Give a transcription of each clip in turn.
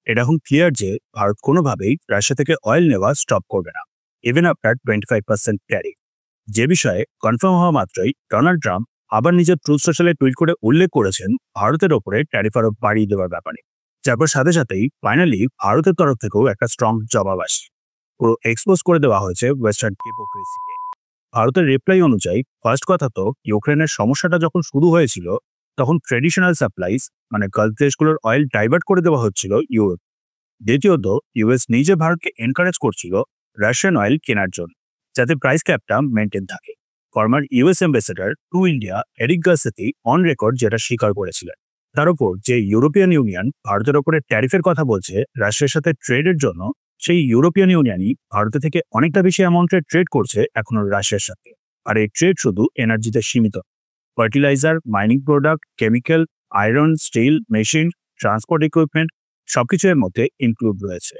এটা এখন ক্লিয়ার যে ভারত কোনোভাবেই রাশিয়া থেকে অয়েল নেওয়া স্টপ করবে না, ইভেন আফটার 25% ট্যারিফ। যে বিষয়ে কনফার্ম হওয়া মাত্রই ডোনাল্ড ট্রাম্প আবার নিজের ট্রুথ সোশ্যালে টুইট করে উল্লেখ করেছেন ভারতের ওপরে ট্যারিফ আরো বাড়িয়ে দেওয়ার ব্যাপারে। যারপর সাথে সাথেই ফাইনালি ভারতের তরফ থেকেও একটা স্ট্রং জবাব আসে। পুরো এক্সপোজ করে দেওয়া হয়েছে ওয়েস্টার্ন হিপোক্রেসিকে। ভারতের রিপ্লাই অনুযায়ী ফার্স্ট কথা তো ইউক্রেনের সমস্যাটা যখন শুরু হয়েছিল তখন ট্রেডিশনাল সাপ্লাইজ মানে গালফ দেশগুলোর অয়েল ডাইভার্ট করে দেওয়া হচ্ছিল ইউরোপ। দ্বিতীয়ত ইউএস নিজে ভারতকে এনকারেজ করছিল রাশিয়ান অয়েল কেনার জন্য, যাতে প্রাইস ক্যাপটা মেনটেন থাকে। Former US ambassador to India Eric Garcetti on record যেটা স্বীকার করেছিলেন। তার উপর যে ইউরোপিয়ান ইউনিয়ন ভারতের ওপরে ট্যারিফের কথা বলছে রাশিয়ার সাথে ট্রেডের জন্য, সেই ইউরোপিয়ান ইউনিয়নই ভারতের থেকে অনেকটা বেশি অ্যামাউন্টের ট্রেড করছে এখনো রাশিয়ার সাথে। আর এই ট্রেড শুধু এনার্জিতে সীমিত। Fertiliser, mining product, chemical, iron, steel, machine, transport equipment সবকিছু এর মধ্যে ইনক্লুড রয়েছে।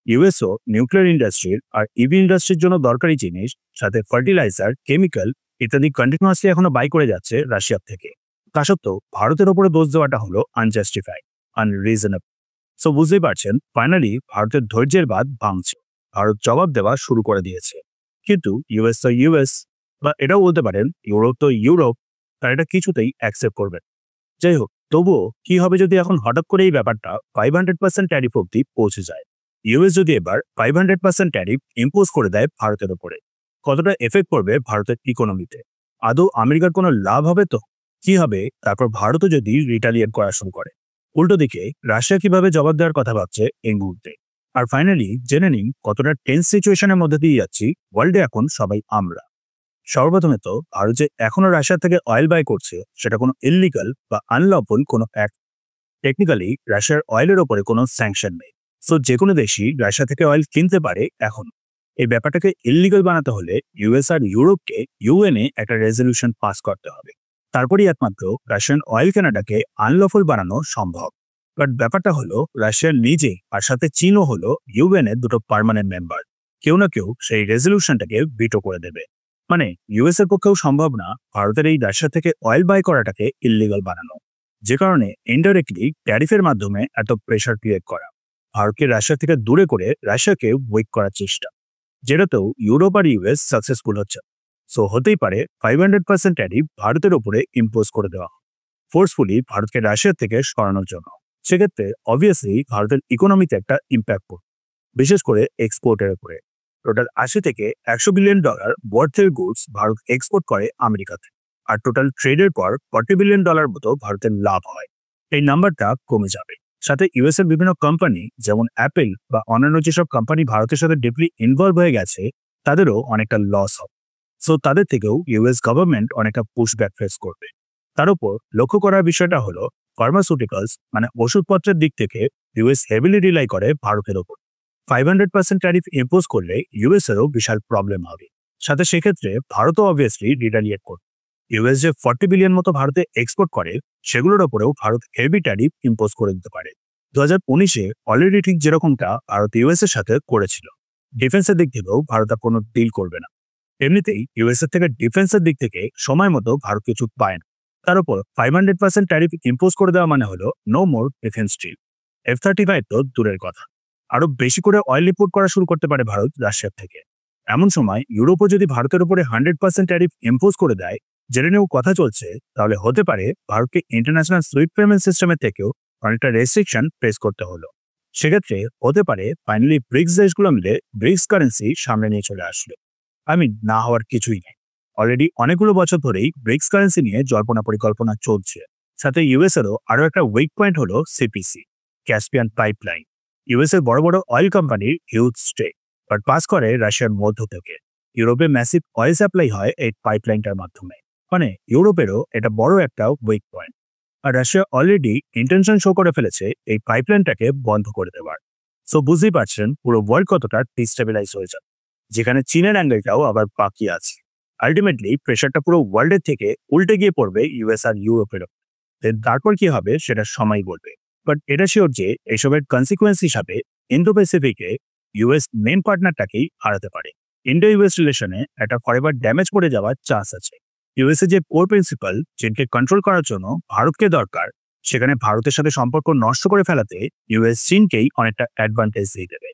ইউএসও নিউক্লিয়ার ইন্ডাস্ট্রির আর ইভি ইন্ডাস্ট্রির জন্য দরকারি জিনিস, সাথে ফার্টিলাইজার, কেমিক্যাল ইত্যাদি কন্টিনিউয়াসলি এখনো বাই করে যাচ্ছে রাশিয়ার থেকে। তা সত্ত্বেও ভারতের ওপরে দোষ দেওয়াটা হলো আনজাস্টিফাইড, আনরিজনেবল। সো বুঝতেই পারছেন ফাইনালি ভারতের ধৈর্যের বাঁধ ভাঙছে। ভারত জবাব দেওয়া শুরু করে দিয়েছে। কিন্তু ইউএস তো ইউএস, বা এটাও বলতে পারেন ইউরোপ তো ইউরোপ, তারা এটা কিছুতেই অ্যাকসেপ্ট করবে। যাই হোক, তবুও কি হবে যদি এখন হঠাৎ করে এই ব্যাপারটা 500% ট্যারিফ অব্দি পৌঁছে যায়? ইউএস যদি এবার 500% ট্যারিফ ইম্পোজ করে দেয় ভারতের উপরে, কতটা এফেক্ট পড়বে ভারতের ইকোনমিতে? আদৌ আমেরিকার কোনো লাভ হবে তো? কি হবে তারপর ভারতও যদি রিটালিয়েট করা শুরু করে? উল্টো দিকে রাশিয়া কিভাবে জবাব দেওয়ার কথা ভাবছে এই মুহূর্তে? আর ফাইনালি জেনে নিন কতটা টেন্স সিচুয়েশনের মধ্যে দিয়ে যাচ্ছি ওয়ার্ল্ডে এখন সবাই আমরা। সর্বপ্রথমে তো ভারত যে এখনো রাশিয়া থেকে অয়েল বাই করছে সেটা কোনো ইললিগাল বা আনলফুল কোনো অ্যাক্ট। টেকনিক্যালি রাশিয়ার অয়েলের ওপরে কোনো স্যাংশন নেই। সো যে কোনো দেশই রাশিয়া থেকে অয়েল কিনতে পারে এখন। এই ব্যাপারটাকে ইললিগাল বানাতে হলে ইউএস আর ইউরোপকে ইউএনএ একটা রেজলিউশন পাস করতে হবে। তারপরেই একমাত্র রাশিয়ান অয়েল কেনাটাকে আনলফুল বানানো সম্ভব। বাট ব্যাপারটা হলো রাশিয়ার নিজে আর সাথে চীনও হলো ইউএনএ দুটো পার্মানেন্ট মেম্বার। কেউ না কেউ সেই রেজলিউশনটাকে ভিটো করে দেবে। মানে ইউএস এর পক্ষেও সম্ভব না ভারতের এই রাশিয়া থেকে অয়েল বাই করাটাকে ইললিগাল বানানো। যে কারণে ইনডাইরেক্টলি ট্যারিফের মাধ্যমে এত প্রেশার ক্রিয়েট করা, ভারতকে রাশিয়া থেকে দূরে করে রাশিয়াকে উইক করার চেষ্টা, যেটাতেও ইউরোপ আর ইউএস সাকসেসফুল হচ্ছে। সো হতেই পারে 500% ট্যারিফ ভারতের উপরে ইম্পোজ করে দেওয়া ফোর্সফুলি ভারতকে রাশিয়া থেকে সরানোর জন্য। সেক্ষেত্রে অবভিয়াসলি ভারতের ইকোনমিতে একটা ইম্প্যাক্ট পড়বে, বিশেষ করে এক্সপোর্টের উপরে। টোটাল 80 থেকে 100 বিলিয়ন ডলার ওয়ার্থের গুডস ভারত এক্সপোর্ট করে আমেরিকাতে, আর টোটাল ট্রেডের পর 40 বিলিয়ন ডলার মতো ভারতের লাভ হয়। এই নাম্বারটা কমে যাবে। সাথে ইউএস এর বিভিন্ন কোম্পানি যেমন অ্যাপেল বা অন্যান্য যেসব কোম্পানি ভারতের সাথে ডিপলি ইনভলভ হয়ে গেছে তাদেরও অনেকটা লস হবে। সো তাদের থেকেও ইউএস গভর্নমেন্ট অনেকটা পুশব্যাক ফেস করবে। তার উপর লক্ষ্য করার বিষয়টা হলো ফার্মাসিউটিক্যালস মানে ওষুধপত্রের দিক থেকে ইউএস হেভিলি রিলাই করে ভারতের ওপর। 500% ট্যারিফ ইম্পোজ করলে ইউএস এরও বিশাল প্রবলেম হবে। সাথে সেক্ষেত্রে ভারতও অবভিয়াসলি রিটালিয়েট করবে। ইউএস যে 40 বিলিয়ন মতো ভারতে এক্সপোর্ট করে সেগুলোর ওপরেও ভারত হেভি ট্যারিফ ইম্পোজ করে দিতে পারে। 2019-এ অলরেডি ঠিক যেরকমটা ভারত ইউএস এর সাথে করেছিল। ডিফেন্সের দিক থেকেও ভারত আর কোনো ডিল করবে না। এমনিতেই ইউএস এর থেকে ডিফেন্সের দিক থেকে সময় মতো ভারত কিছু পায় না। তার উপর 500% ট্যারিফ ইম্পোজ করে দেওয়া মানে হলো no more defence deal. F-35 তো দূরের কথা, আরো বেশি করে অয়েল ইম্পোর্ট করা শুরু করতে পারে ভারত রাশিয়ার থেকে। এমন সময় ইউরোপও যদি ভারতের উপরে 100% ট্যারিফ ইম্পোজ করে দেয়, জেনে নিয়েও কথা চলছে, তাহলে হতে পারে ভারতকে ইন্টারন্যাশনাল সুইফট পেমেন্ট সিস্টেমের থেকেও অনেকটা রেস্ট্রিকশন ফেস করতে হলো। সেক্ষেত্রে হতে পারে ফাইনালি ব্রিক্স দেশগুলো মিলে ব্রিক্স কারেন্সি সামনে নিয়ে চলে আসলো। না হওয়ার কিছুই নেই। অলরেডি অনেকগুলো বছর ধরেই ব্রিক্স কারেন্সি নিয়ে জল্পনা পরিকল্পনা চলছে। সাথে ইউএস এরও আরো একটা উইক পয়েন্ট হলো সিপিসি, ক্যাসপিয়ান পাইপলাইন। ইউএস এর বড় বড় অয়েল কোম্পানির হিউজ স্টেক, বাট পাস করে রাশিয়ার মধ্য থেকে। ইউরোপে ম্যাসিভ অয়েল সাপ্লাই হয় এই পাইপলাইনটার মাধ্যমে। মানে ইউরোপেরও এটা বড় একটা উইক পয়েন্ট। আর রাশিয়া অলরেডি ইন্টেনশন শো করে ফেলেছে এই পাইপলাইনটাকে বন্ধ করে দেওয়ার। সো বুঝতেই পারছেন পুরো ওয়ার্ল্ড কতটা ডিস্টেবিলাইজ হয়ে যাবে, যেখানে চীনের অ্যাঙ্গেলটাও আবার বাকি আছে। আলটিমেটলি প্রেশারটা পুরো ওয়ার্ল্ডের থেকে উল্টে গিয়ে পড়বে ইউএস আর ইউরোপের। তারপর কি হবে সেটা সময় বলবে। বাট এটা শিওর যে এইসবের কনসিকুয়েন্স হিসাবে ইন্দো প্যাসিফিকে ইউএস মেন পার্টনারটাকেই হারাতে পারে। ইন্ডো ইউএস রিলেশনে একটা ফরএভার ড্যামেজ পড়ে যাওয়ার চান্স আছে। ইউএসএ যে কোর প্রিন্সিপাল চীনকে কন্ট্রোল করার জন্য ভারতকে দরকার, সেখানে ভারতের সাথে সম্পর্ক নষ্ট করে ফেলাতে ইউএস চীনকেই অনেকটা অ্যাডভান্টেজ দিয়ে দেবে।